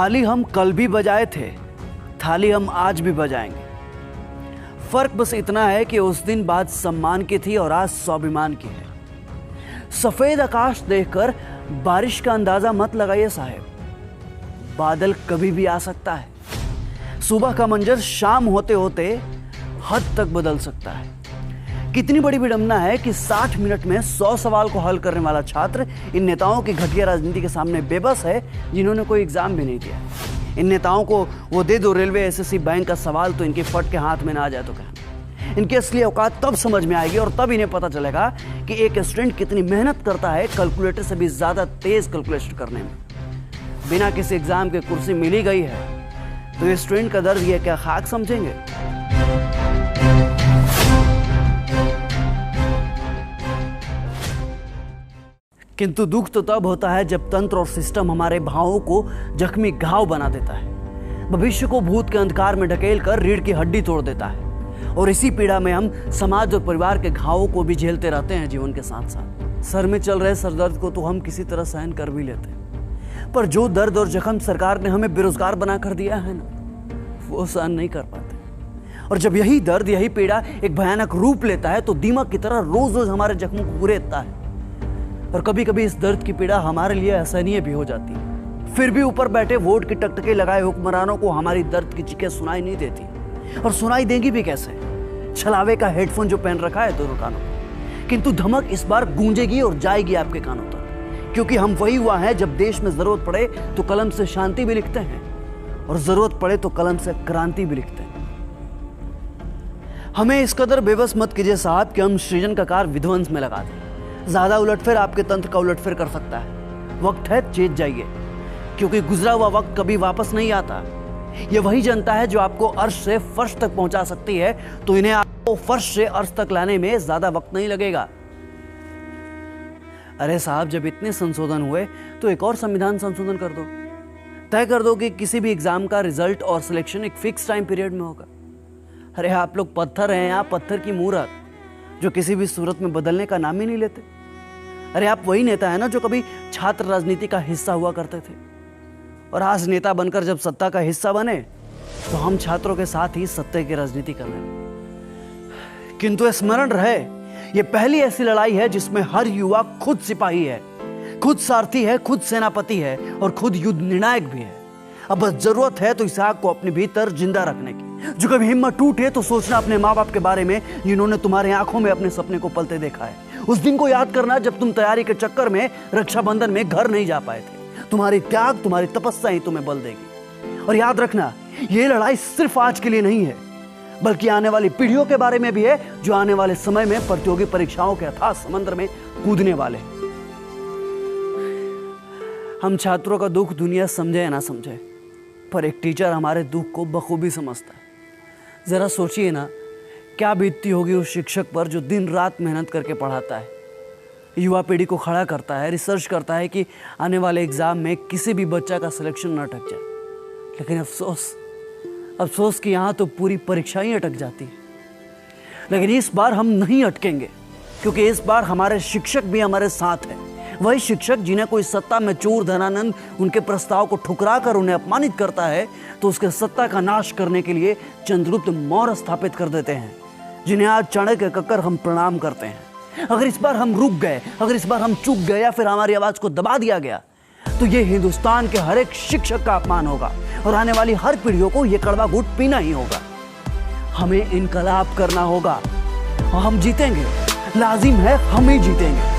थाली हम कल भी बजाए थे, थाली हम आज भी बजाएंगे। फर्क बस इतना है कि उस दिन बात सम्मान की थी और आज स्वाभिमान की है। सफेद आकाश देखकर बारिश का अंदाजा मत लगाइए साहब, बादल कभी भी आ सकता है। सुबह का मंजर शाम होते होते हद तक बदल सकता है। कितनी बड़ी विडंबना है कि 60 मिनट में 100 सवाल को हल करने वाला छात्र इन नेताओं की घटिया राजनीति के सामने बेबस है, जिन्होंने कोई एग्जाम भी नहीं दिया। इन नेताओं को वो दे दो रेलवे एसएससी बैंक का सवाल तो इनके फट के हाथ में ना आ जाए तो कहना। इनकी असली औकात तब समझ में आएगी और तब इन्हें पता चलेगा कि एक स्टूडेंट कितनी मेहनत करता है कैलकुलेटर से भी ज्यादा तेज कैलकुलेशन करने में। बिना किसी एग्जाम की कुर्सी मिली गई है तो ये स्टूडेंट का दर्द ये क्या खाक समझेंगे? किंतु दुख तो तब होता है जब तंत्र और सिस्टम हमारे भावों को जख्मी घाव बना देता है, भविष्य को भूत के अंधकार में ढकेल कर रीढ़ की हड्डी तोड़ देता है। और इसी पीड़ा में हम समाज और परिवार के घावों को भी झेलते रहते हैं जीवन के साथ साथ। सर में चल रहे सरदर्द को तो हम किसी तरह सहन कर भी लेते हैं, पर जो दर्द और जख्म सरकार ने हमें बेरोजगार बना कर दिया है ना, वो सहन नहीं कर पाते। और जब यही दर्द, यही पीड़ा एक भयानक रूप लेता है तो दीमक की तरह रोज रोज हमारे जख्मों को कुरेदता है। और कभी कभी इस दर्द की पीड़ा हमारे लिए असहनीय भी हो जाती है। फिर भी ऊपर बैठे वोट की टकटकी लगाए हुक्मरानों को हमारी दर्द की चीखें सुनाई नहीं देती, और सुनाई देंगी भी कैसे? छलावे का हेडफोन जो पहन रखा है दोनों कानों में। किंतु धमक इस बार गूंजेगी और जाएगी आपके कानों तक, क्योंकि हम वही हुआ है जब देश में जरूरत पड़े तो कलम से शांति भी लिखते हैं और जरूरत पड़े तो कलम से क्रांति भी लिखते हैं। हमें इस कदर बेबस मत कीजिए साहब कि हम सृजन का कार विध्वंस में लगा दें। ज्यादा उलटफेर आपके तंत्र का उलटफेर कर सकता है। वक्त है चेत जाइए, क्योंकि गुजरा हुआ वक्त कभी वापस नहीं आता। ये वही जनता है जो आपको अर्श से फर्श तक पहुंचा सकती है, तो इन्हें आपको फर्श से अर्श तक लाने में ज्यादा वक्त नहीं लगेगा। अरे साहब, जब इतने संशोधन हुए तो एक और संविधान संशोधन कर दो। तय कर दो कि किसी भी एग्जाम का रिजल्ट और सिलेक्शन एक फिक्स टाइम पीरियड में होगा। अरे आप लोग पत्थर हैं, आप पत्थर की मूरत जो किसी भी सूरत में बदलने का नाम ही नहीं लेते। अरे आप वही नेता है ना जो कभी छात्र राजनीति का हिस्सा हुआ करते थे, और आज नेता बनकर जब सत्ता का हिस्सा बने तो हम छात्रों के साथ ही सत्ता की राजनीति कर रहे हैं। किंतु स्मरण रहे, ये पहली ऐसी लड़ाई है जिसमें हर युवा खुद सिपाही है, खुद सारथी है, खुद सेनापति है और खुद युद्ध निर्णायक भी है। अब बस जरूरत है तो इस आग को अपने भीतर जिंदा रखने की। जो कभी हिम्मत टूटे तो सोचना अपने माँ बाप के बारे में जिन्होंने तुम्हारे आंखों में अपने सपने को पलते देखा है। उस दिन को याद करना जब तुम तैयारी के चक्कर में रक्षाबंधन में घर नहीं जा पाए थे। तुम्हारी त्याग, तुम्हारी तपस्या ही तुम्हें बल देगी। और याद रखना, ये लड़ाई सिर्फ आज के लिए नहीं है, बल्कि आने वाली पीढ़ियों के बारे में भी है, जो आने वाले समय में प्रतियोगी परीक्षाओं के अथाह समंदर में कूदने वाले। हम छात्रों का दुख दुनिया समझे या ना समझे, पर एक टीचर हमारे दुख को बखूबी समझता है। जरा सोचिए ना, क्या बीतती होगी उस शिक्षक पर जो दिन रात मेहनत करके पढ़ाता है, युवा पीढ़ी को खड़ा करता है, रिसर्च करता है कि आने वाले एग्जाम में किसी भी बच्चा का सिलेक्शन न अटक जाए। लेकिन अफसोस कि यहाँ तो पूरी परीक्षा ही अटक जाती है। लेकिन इस बार हम नहीं अटकेंगे, क्योंकि इस बार हमारे शिक्षक भी हमारे साथ हैं। वही शिक्षक जिन्हें कोई सत्ता में चोर धनानंद उनके प्रस्ताव को ठुकरा कर उन्हें अपमानित करता है, तो उसके सत्ता का नाश करने के लिए चंद्रगुप्त मौर्य स्थापित कर देते हैं, जिन्हें आज चाणक्य कहकर हम प्रणाम करते हैं। अगर इस बार हम रुक गए, अगर इस बार हम चुप गए या फिर हमारी आवाज को दबा दिया गया, तो ये हिंदुस्तान के हर एक शिक्षक का अपमान होगा और आने वाली हर पीढ़ियों को यह कड़वा घूंट पीना ही होगा। हमें इनकलाब करना होगा और हम जीतेंगे। लाजिम है, हम ही जीतेंगे।